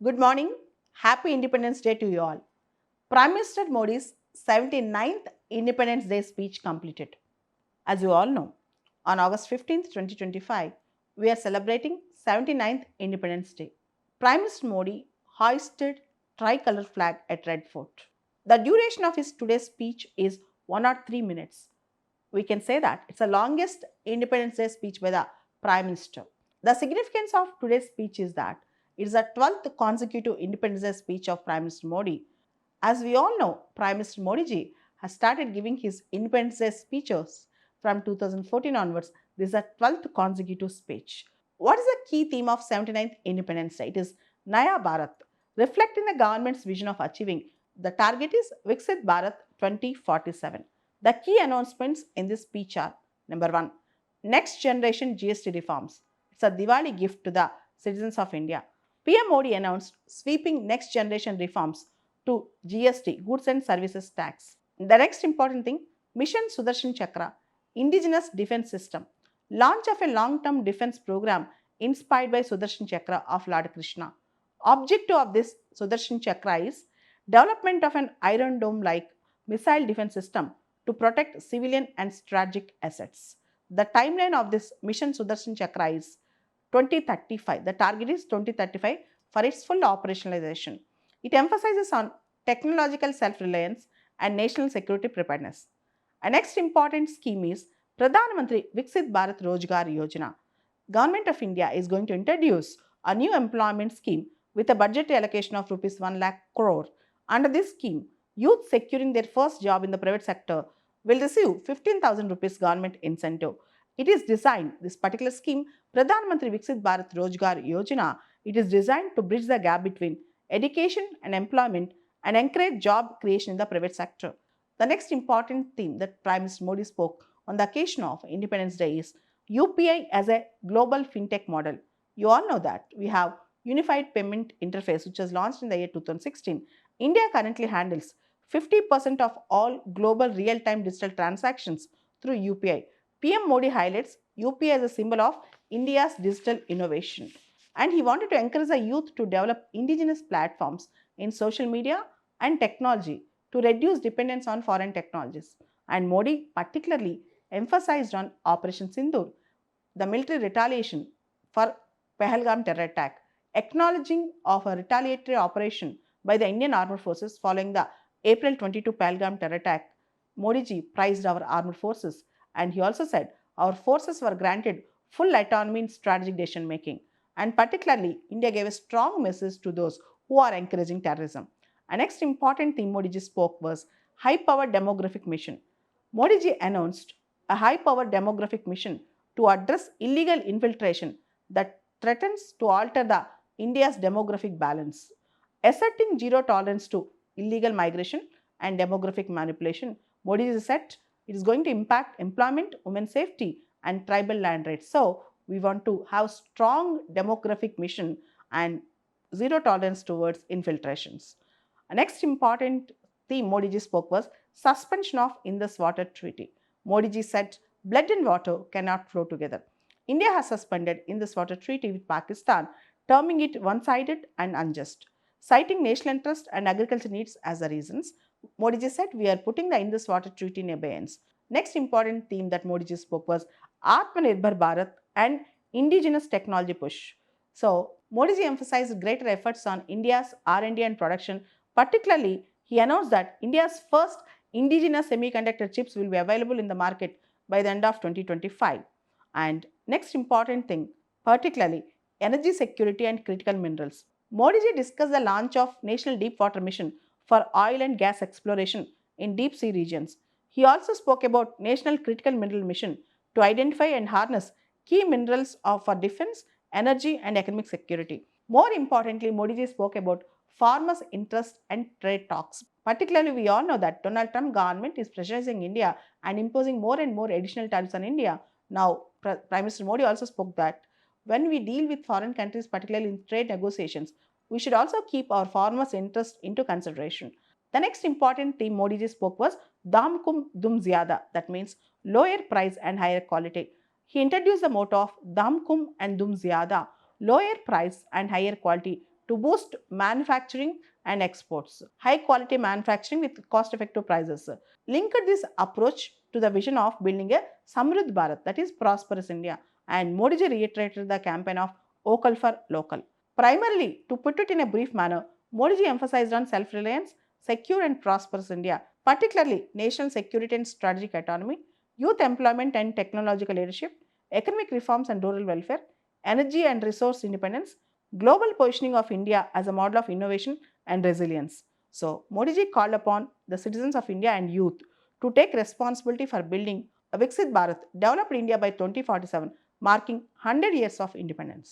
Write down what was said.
Good morning. Happy Independence Day to you all. Prime Minister Modi's 79th Independence Day speech completed. As you all know, on August 15th, 2025, we are celebrating 79th Independence Day. Prime Minister Modi hoisted tricolor flag at Red Fort. The duration of his today's speech is 103 minutes. We can say that it's the longest Independence Day speech by the Prime Minister. The significance of today's speech is that it is the 12th consecutive Independence Day speech of Prime Minister Modi. As we all know, Prime Minister Modi ji has started giving his Independence Day speeches from 2014 onwards. This is the 12th consecutive speech. What is the key theme of 79th Independence Day? It is Naya Bharat, reflecting the government's vision of achieving. The target is Viksit Bharat 2047. The key announcements in this speech are: number one, next generation GST reforms. It's a Diwali gift to the citizens of India. PM Modi announced sweeping next generation reforms to GST, Goods and Services Tax. The next important thing, Mission Sudarshan Chakra, Indigenous Defense System. Launch of a long-term defense program inspired by Sudarshan Chakra of Lord Krishna. Objective of this Sudarshan Chakra is development of an Iron Dome-like missile defense system to protect civilian and strategic assets. The timeline of this Mission Sudarshan Chakra is 2035. The target is 2035 for its full operationalization. It emphasizes on technological self-reliance and national security preparedness. A next important scheme is Pradhan Mantri Viksit Bharat Rozgar Yojana. Government of India is going to introduce a new employment scheme with a budget allocation of rupees 1 lakh crore. Under this scheme, youth securing their first job in the private sector will receive 15,000 rupees government incentive. It is designed, this particular scheme, Pradhan Mantri Viksit Bharat Rozgar Yojana, it is designed to bridge the gap between education and employment and encourage job creation in the private sector. The next important theme that Prime Minister Modi spoke on the occasion of Independence Day is UPI as a global fintech model. You all know that we have Unified Payment Interface, which was launched in the year 2016. India currently handles 50% of all global real-time digital transactions through UPI. PM Modi highlights UPI as a symbol of India's digital innovation. And he wanted to encourage the youth to develop indigenous platforms in social media and technology to reduce dependence on foreign technologies. And Modi particularly emphasized on Operation Sindoor, the military retaliation for Pahalgam terror attack, acknowledging of a retaliatory operation by the Indian Armed Forces following the April 22 Pahalgam terror attack. Modi ji praised our armed forces, and he also said our forces were granted full autonomy in strategic decision making. And particularly, India gave a strong message to those who are encouraging terrorism. A next important theme Modi ji spoke was high powered demographic mission. Modi ji announced a high powered demographic mission to address illegal infiltration that threatens to alter the India's demographic balance. Asserting zero tolerance to illegal migration and demographic manipulation, Modi ji said it is going to impact employment, women's safety, and tribal land rights. So, we want to have strong demographic mission and zero tolerance towards infiltrations. A next important theme Modi ji spoke was suspension of Indus Water Treaty. Modi ji said blood and water cannot flow together. India has suspended Indus Water Treaty with Pakistan, terming it one-sided and unjust. Citing national interest and agriculture needs as the reasons, Modi ji said we are putting the Indus Water Treaty in abeyance. Next important theme that Modi ji spoke was Atmanirbhar Bharat and indigenous technology push. So, Modi ji emphasized greater efforts on India's R&D and production. Particularly, he announced that India's first indigenous semiconductor chips will be available in the market by the end of 2025. And next important thing, particularly energy security and critical minerals. Modi ji discussed the launch of National Deep Water Mission for oil and gas exploration in deep sea regions. He also spoke about National Critical Mineral Mission to identify and harness key minerals for defense, energy, and economic security. More importantly, Modi ji spoke about farmers' interest and trade talks. Particularly, we all know that Donald Trump government is pressurizing India and imposing more and more additional tariffs on India. Now, Prime Minister Modi also spoke that when we deal with foreign countries, particularly in trade negotiations, we should also keep our farmers' interest into consideration. The next important theme Modi ji spoke was Dam Kum Dum Zyada, that means lower price and higher quality. He introduced the motto of Dam Kum and Dum Zyada, lower price and higher quality to boost manufacturing and exports, high quality manufacturing with cost effective prices. Linked this approach to the vision of building a Samruddh Bharat, that is prosperous India, and Modi ji reiterated the campaign of Vocal for Local. Primarily, to put it in a brief manner, Modi ji emphasized on self-reliance, secure and prosperous India, particularly national security and strategic autonomy, youth employment and technological leadership, economic reforms and rural welfare, energy and resource independence, global positioning of India as a model of innovation and resilience. So, Modi ji called upon the citizens of India and youth to take responsibility for building a Viksit Bharat, developed India by 2047, marking 100 years of independence.